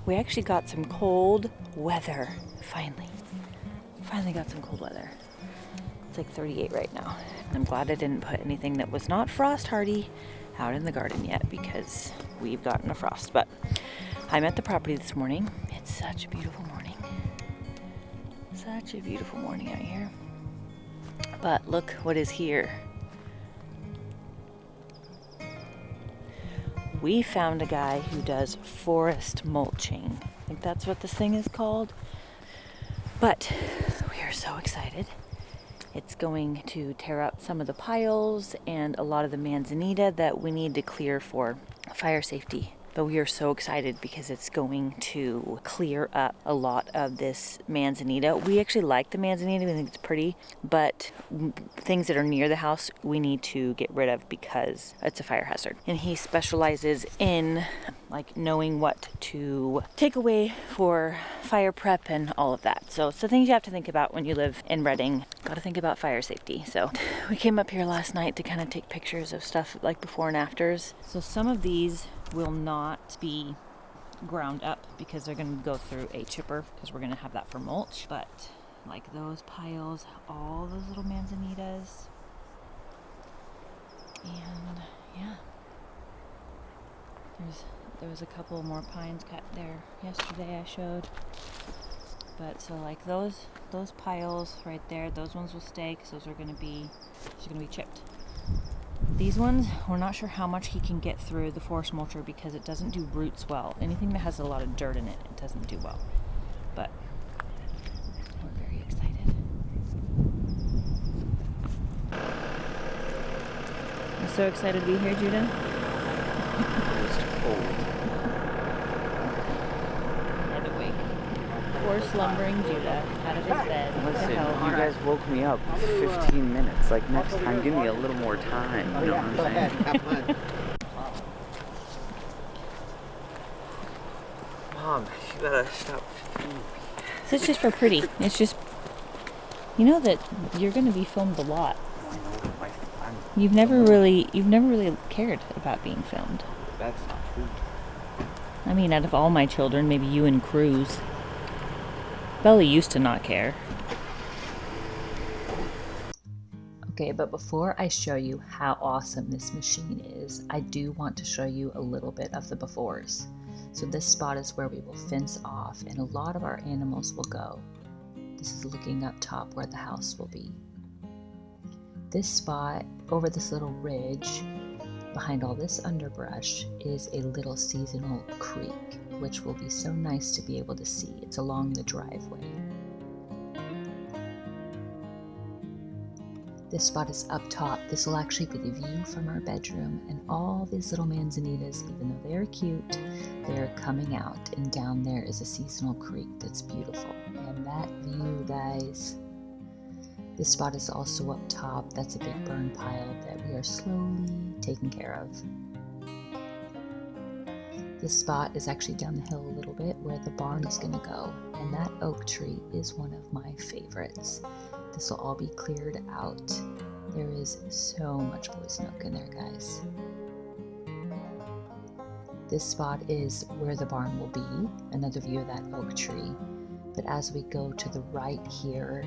We actually got some cold weather, finally. Finally got some cold weather. It's like 38 right now. I'm glad I didn't put anything that was not frost hardy out in the garden yet because we've gotten a frost. But I'm at the property this morning. It's such a beautiful morning. Such a beautiful morning out here. But look what is here. We found a guy who does forest mulching. I think that's what this thing is called. But we are so excited. It's going to tear up some of the piles and a lot of the manzanita that we need to clear for fire safety. But we are so excited because it's going to clear up a lot of this manzanita. We actually like the manzanita, we think it's pretty, but things that are near the house we need to get rid of because it's a fire hazard. And he specializes in like knowing what to take away for fire prep and all of that. So it's the things you have to think about when you live in Redding. Got to think about fire safety. So we came up here last night to kind of take pictures of stuff like before and afters. So some of these will not be ground up because they're going to go through a chipper because we're going to have that for mulch. But like those piles, all those little manzanitas, and yeah, there was a couple more pines cut there yesterday I showed. But so like those piles right there, those ones will stay because those are going to be chipped. These ones, we're not sure how much he can get through the forest mulcher because it doesn't do roots well. Anything that has a lot of dirt in it, it doesn't do well. But we're very excited. I'm so excited to be here, Judah. It's cold. And awake. Poor slumbering Judah out of his bed. Listen, you guys woke me up 15 minutes. Like, next time, give me a little more time. You know what I'm saying? Mom, you gotta stop filming me. So it's just for pretty. It's just, you know that you're going to be filmed a lot. You've never really cared about being filmed. That's not true. I mean, out of all my children, maybe you and Cruz. Belly used to not care. Okay, but before I show you how awesome this machine is, I do want to show you a little bit of the befores. So this spot is where we will fence off and a lot of our animals will go. This is looking up top where the house will be. This spot over this little ridge behind all this underbrush is a little seasonal creek, which will be so nice to be able to see. It's along the driveway. This spot is up top. This will actually be the view from our bedroom, and all these little manzanitas, even though they're cute, they're coming out, and down there is a seasonal creek that's beautiful. And that view, guys. This spot is also up top. That's a big burn pile that we are slowly taking care of. This spot is actually down the hill a little bit where the barn is going to go, and that oak tree is one of my favorites. This will all be cleared out. There is so much poison oak in there, guys. This spot is where the barn will be, another view of that oak tree. But as we go to the right here,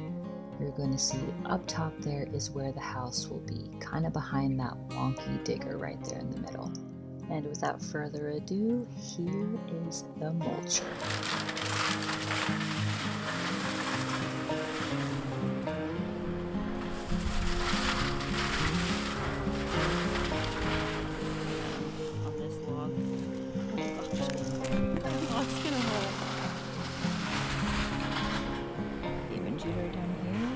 you're going to see up top there is where the house will be, kind of behind that wonky digger right there in the middle. And without further ado, here is the mulcher. On this log. Log's gonna roll. Even Judah down here,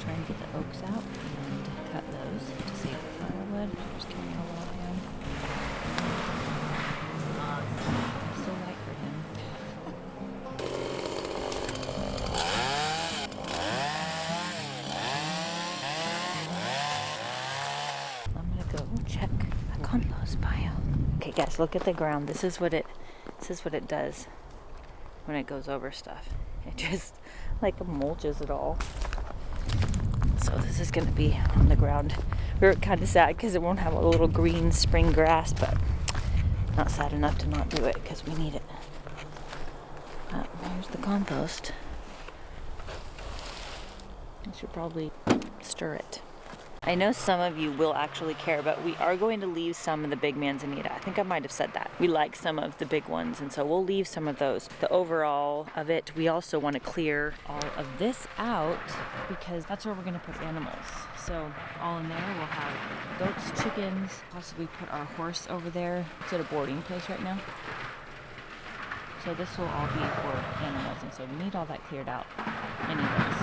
try and get the oaks out and cut those to save the firewood. Just carrying a log down. It's so light for him. I'm gonna go check a compost pile. Okay, guys, look at the ground. This is what it does when it goes over stuff. It just like mulches it all. So this is gonna be on the ground. We were kind of sad because it won't have a little green spring grass, but not sad enough to not do it because we need it. Here's the compost. I should probably stir it. I know some of you will actually care, but we are going to leave some of the big manzanita. I think I might have said that. We like some of the big ones, and so we'll leave some of those. The overall of it, we also want to clear all of this out because that's where we're going to put animals. So all in there, we'll have goats, chickens, possibly put our horse over there. It's at a boarding place right now. So this will all be for animals, and so we need all that cleared out anyways.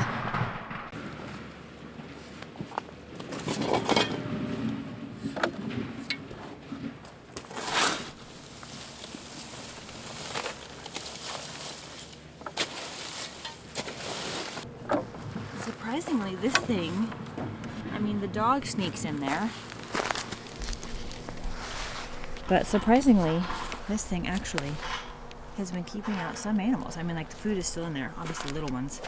Surprisingly, this thing, I mean, the dog sneaks in there, but surprisingly, this thing actually has been keeping out some animals. I mean, like the food is still in there. Obviously, little ones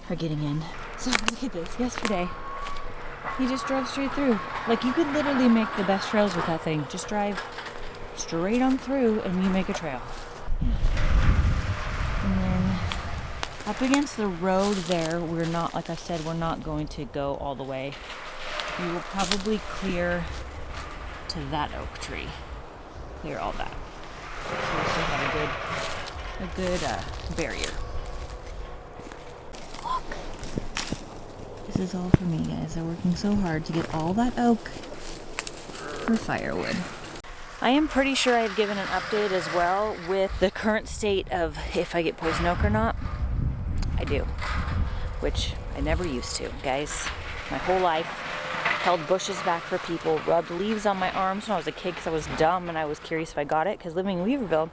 are getting in. So look at this. Yesterday, he just drove straight through. Like, you could literally make the best trails with that thing. Just drive straight on through and you make a trail. And then up against the road there, we're not, like I said, we're not going to go all the way. We will probably clear to that oak tree. Clear all that. So we still have a good barrier. Look. This is all for me, guys. They're working so hard to get all that oak for firewood. I am pretty sure I've given an update as well with the current state of if I get poison oak or not. I do, which I never used to, guys. My whole life, held bushes back for people, rubbed leaves on my arms when I was a kid because I was dumb and I was curious if I got it, because living in Weaverville,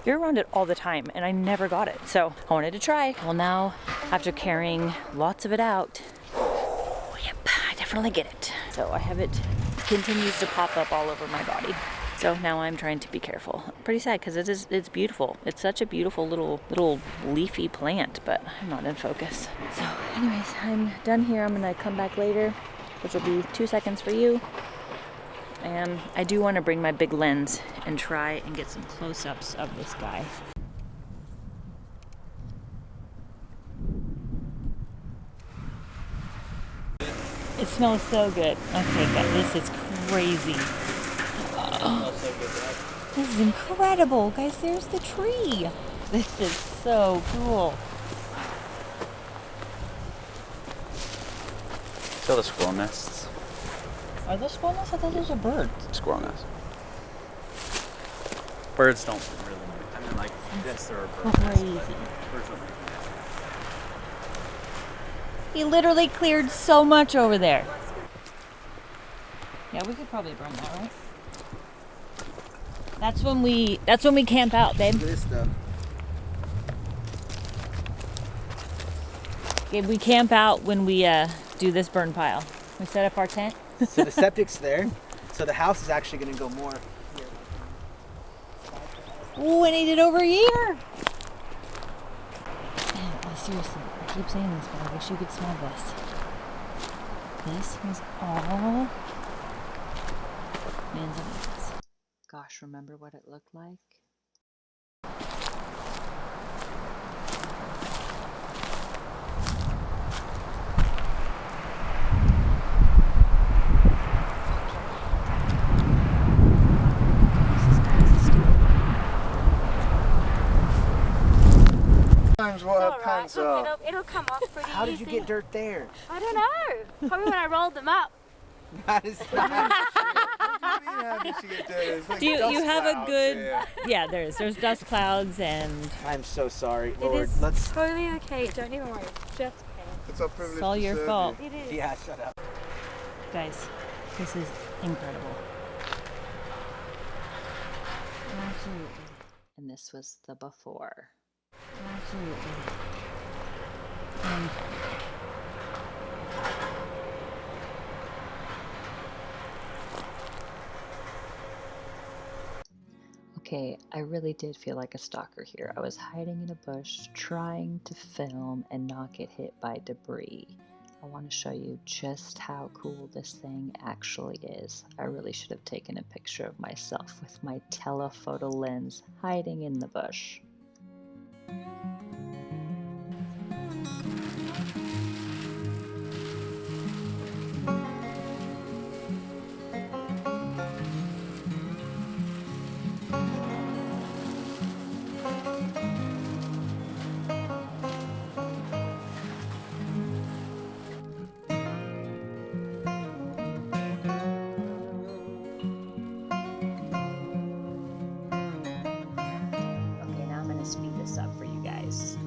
you're around it all the time, and I never got it. So I wanted to try. Well, now, after carrying lots of it out, yep, I definitely get it. So I have it, continues to pop up all over my body. So now I'm trying to be careful. I'm pretty sad because it's beautiful. It's such a beautiful little leafy plant, but I'm not in focus. So anyways, I'm done here. I'm gonna come back later, which will be 2 seconds for you. And I do want to bring my big lens and try and get some close-ups of this guy. It smells so good. Okay, guys, this is crazy. Oh, this is incredible. Guys, there's the tree. This is so cool. Still the squirrel nests. Are those squirrel nests? I thought those were birds. Squirrel nests. Birds don't really move. I mean, like, yes, there are birds. Crazy. Birds don't make nests. He literally cleared so much over there. Yeah, we could probably burn that, right? That's when we camp out, babe. Look at this stuff. Gabe, we camp out when we do this burn pile. We set up our tent. So the septic's there. So the house is actually going to go more here. Ooh, I need it over here. Man, seriously, I keep saying this, but I wish you could smell this. This was all manzanitas. Gosh, remember what it looked like? Sometimes we'll have pants Look, off. it'll come off pretty easy. How did you get dirt there? I don't know. Probably when I rolled them up. That is Do you have a good? Yeah, there's dust clouds and. I'm so sorry, It Lord. is Let's. totally okay. Don't even worry. Just okay. It's our privilege. It's all your fault, It is. Yeah, shut up. guys. This is incredible. Absolutely. And this was the before. Absolutely. And Okay, I really did feel like a stalker here. I was hiding in a bush, trying to film and not get hit by debris. I want to show you just how cool this thing actually is. I really should have taken a picture of myself with my telephoto lens hiding in the bush. Okay, now I'm going to speed this up for you guys.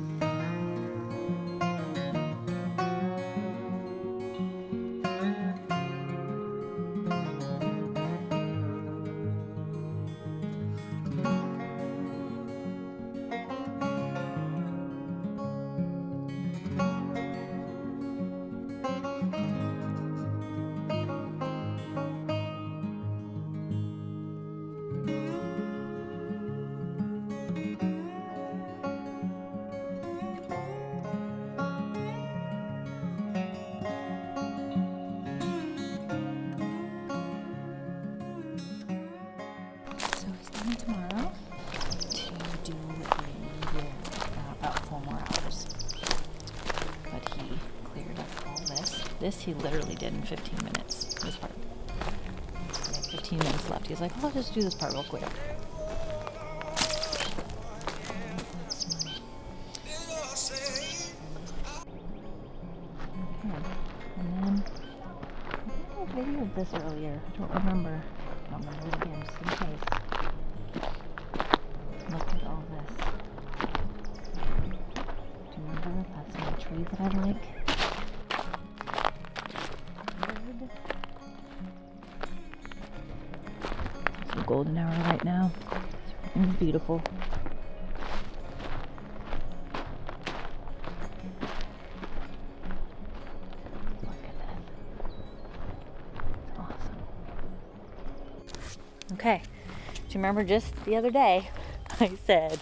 So he's coming tomorrow to do about 4 more hours. But he cleared up all this. This he literally did in 15 minutes, this part. We had 15 minutes left. He's like, oh, I'll just do this part real quick. And then, I think I videoed this earlier. I don't remember. I'll remember it again just in case. Look at all this. Do you remember? That's my tree that I like. It's a golden hour right now. It's beautiful. Look at that. It's awesome. Okay. Do you remember just the other day I said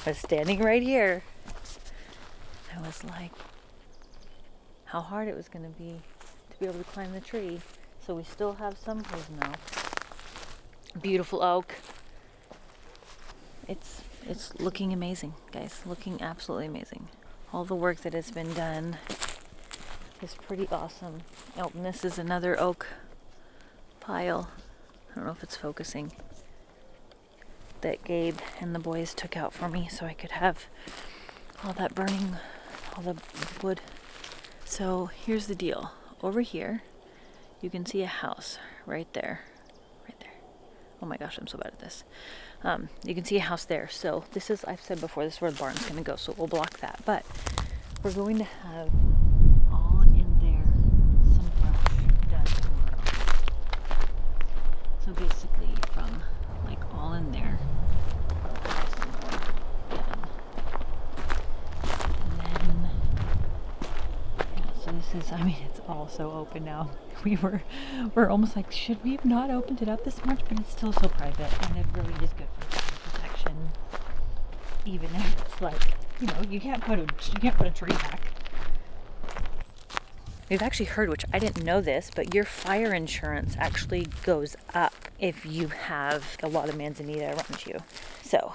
I was standing right here. I was like, how hard it was going to be to be able to climb the tree. So we still have some Fresno. Beautiful oak. It's looking amazing, guys. Looking absolutely amazing. All the work that has been done is pretty awesome. Oh, and this is another oak pile. I don't know if it's focusing. That Gabe and the boys took out for me so I could have all that burning, all the wood. So here's the deal. Over here, you can see a house right there. Right there. Oh my gosh, I'm so bad at this. You can see a house there. So this is, I've said before, this is where the barn's going to go. So we'll block that. But we're going to have all in there some brush done tomorrow. So basically from like all in there. This is, I mean, it's all so open now. We're almost like, should we have not opened it up this much? But it's still so private, and it really is good for protection. Even if it's like, you know, you can't put a tree back. We've actually heard, which I didn't know this, but your fire insurance actually goes up if you have a lot of manzanita around you. So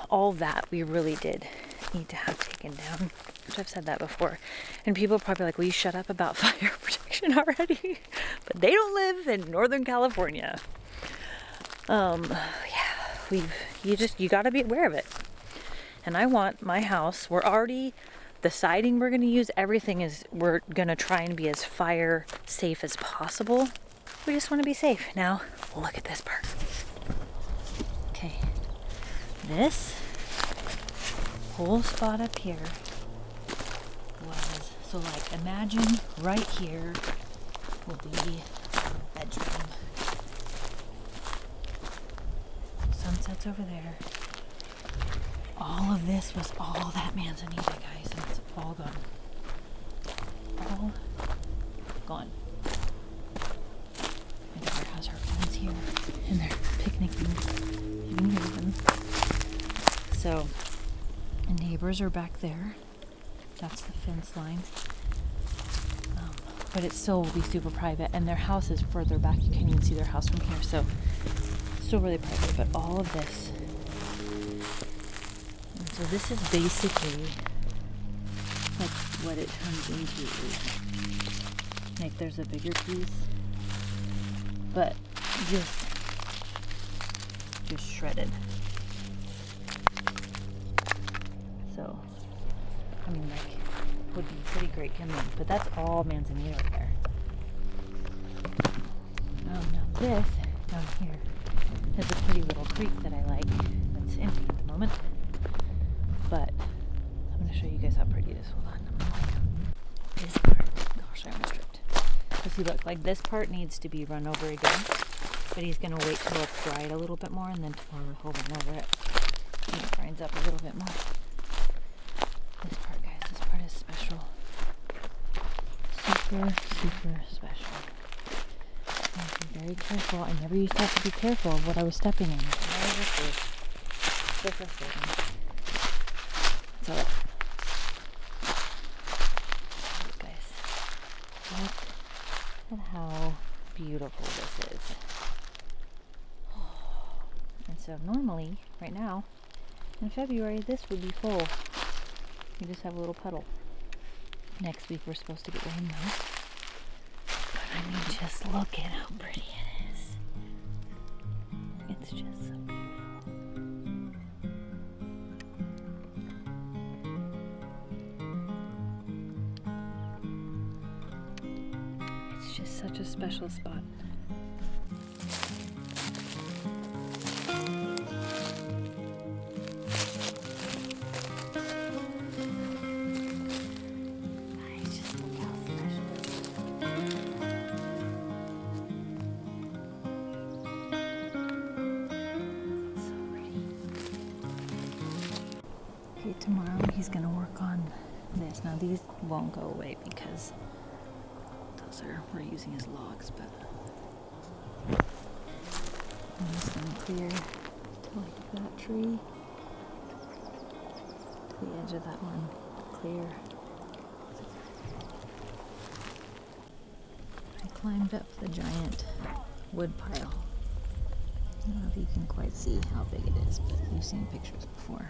all that we really did need to have taken down, which I've said that before. And people are probably like, will you shut up about fire protection already? But they don't live in Northern California. Yeah, you gotta be aware of it. And I want my house, the siding we're gonna use, everything we're gonna try and be as fire safe as possible. We just wanna be safe. Now, look at this part. Okay, this whole spot up here was, so like imagine right here will be a bedroom. Sunset's over there. All of this was all that manzanita, guys, and it's all gone. All gone. My daughter has her friends here, and they're picnicking. You can hear them. cars are back there. That's the fence line. But it still will be super private, and their house is further back. You can't even see their house from here, so still really private. But all of this, and so this is basically like what it turns into. Like there's a bigger piece, but just shredded. So I mean, like, would be pretty great kindling, but that's all manzanita right there. Now this down here is a pretty little creek that I like. That's empty at the moment, but I'm going to show you guys how pretty it is. Hold on. This part, gosh, I almost tripped. So see, look, like this part needs to be run over again, but he's going to wait till it's dried a little bit more, and then tomorrow he'll run over it and it grinds up a little bit more. This part, guys, this part is special. Super, super special. I have to be very careful. I never used to have to be careful of what I was stepping in. This is so frustrating. So, look, guys, look at how beautiful this is. And so normally, right now, in February, this would be full. We just have a little puddle. Next week we're supposed to get rain though. But I mean, just look at how pretty it is. It's just so beautiful. It's just such a special spot. Tomorrow he's going to work on this. Now these won't go away because we're using as logs, but I'm just going to clear to like that tree, to the edge of that one, clear. I climbed up the giant wood pile. I don't know if you can quite see how big it is, but you've seen pictures before.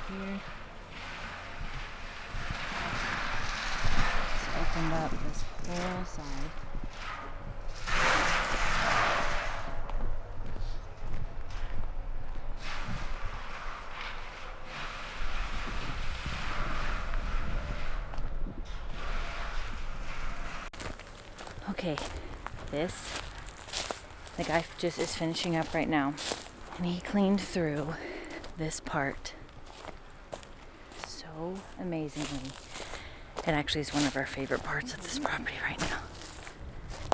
Here. It's opened up this whole side. Okay, this, the guy just is finishing up right now, and he cleaned through this part so amazingly. It actually is one of our favorite parts of this property right now.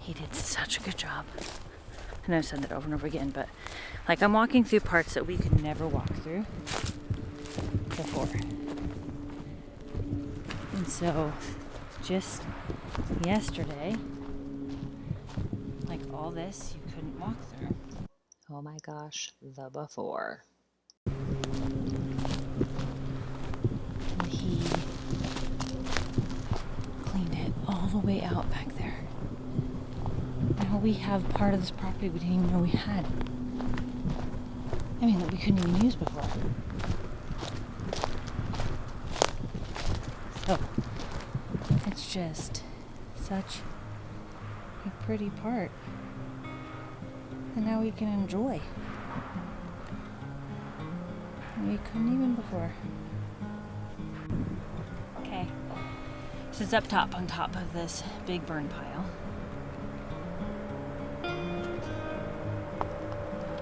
He did such a good job. I know I've said that over and over again, but like I'm walking through parts that we could never walk through before. And so just yesterday, like all this you couldn't walk through. Oh my gosh, the before. And he cleaned it all the way out back there. Now we have part of this property we didn't even know we had. I mean, that we couldn't even use before. So, it's just such a pretty part. And now we can enjoy. And we couldn't even before. Okay. This is up top, on top of this big burn pile.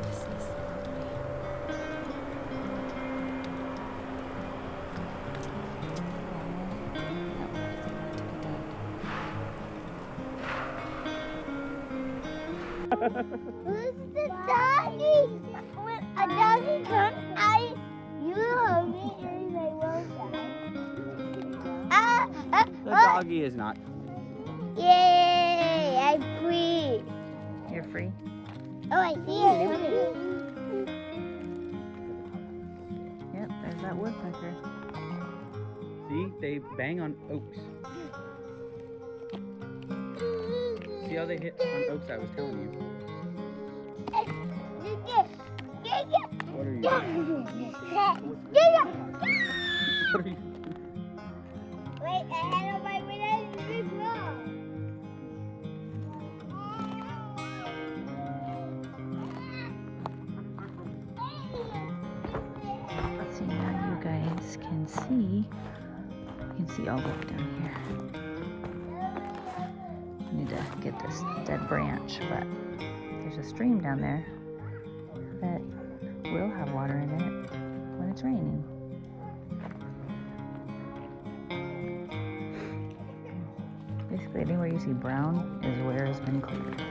This is Who's the doggy? When a doggy comes, you love me and I won't die. The doggy is not. Yay! I'm free. You're free. Oh, I see it. Yep, there's that woodpecker. See, they bang on oaks. See how they hit on oaks I was telling you? What are you doing? What are you? Wait, I had on my way to this wrong. See, now you guys can see. You can see all the way down here. I need to get this dead branch, but there's a stream down there that will have water in it when it's raining. Basically, anywhere you see brown is where it's been cleared.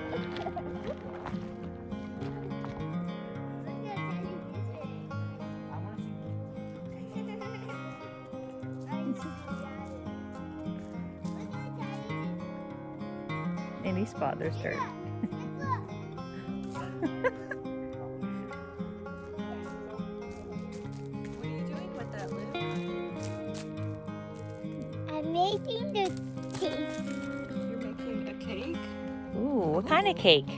Any spot there's dirt. What are you doing with that, Luke? I'm making the cake. You're making a cake? Ooh, what kind of cake?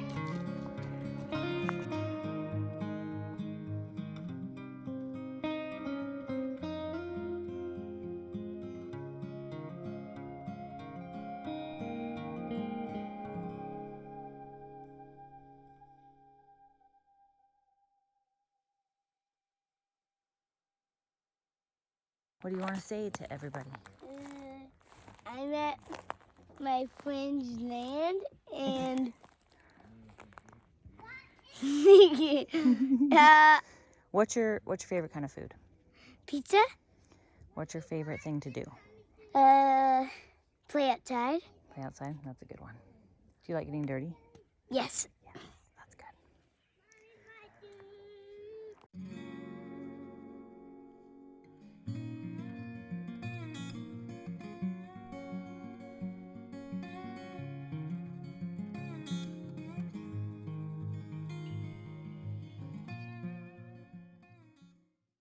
What do you want to say to everybody? I'm at my friend's land and What's your favorite kind of food? pizza. What's your favorite thing to do? Play outside. Play outside? That's a good one. Do you like getting dirty? Yes.